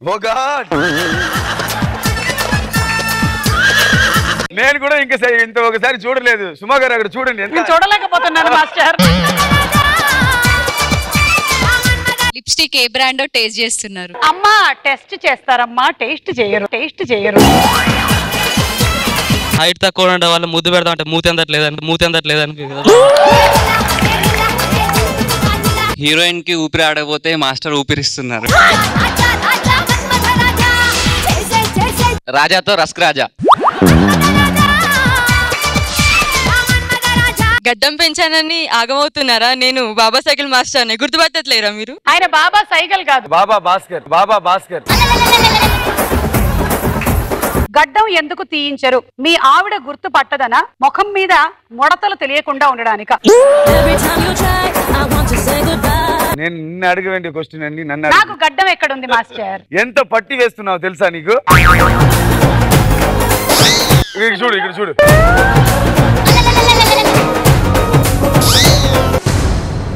ఓ God నేను కూడా ఇంత ఒకసారి చూడలేదు. సుమా గారు అక్కడ చూడండి. చూడలేకపోతున్నాను మాస్టర్. లిప్స్టిక్ ఏ బ్రాండో టేస్ట్ చేస్తున్నారు. అమ్మా టెస్ట్ చేస్తారమ్మా, టేస్ట్ చేయరు. హైట్ తక్కువ ఉండే వాళ్ళు ముద్దు పెడతాం అంటే మూతి అందట్లేదని హీరోయిన్ కి ఊపిరి ఆడకపోతే మాస్టర్ ఊపిరిస్తున్నారు. రాజాతో రస్క్ రాజా. గడ్డం పెంచానని ఆగమవుతున్నారా? నేను బాబా సైకిల్ మాస్టర్ని గుర్తుపట్టట్లేరా మీరు? ఆయన బాబా సైకిల్ కాదు, బాబా భాస్కర్. గడ్డం ఎందుకు తీయించరు? మీ ఆవిడ గుర్తు పట్టదనా, ముఖం మీద ముడతలు తెలియకుండా ఉండడానిక? నేను నిన్ను అడగవేంటి క్వశ్చన్ అండి? నాకు గడ్డం ఎక్కడుంది మాస్టర్? ఎంత పట్టి వేస్తున్నావు తెలుసా నీకు? ఇక్కడ చూడు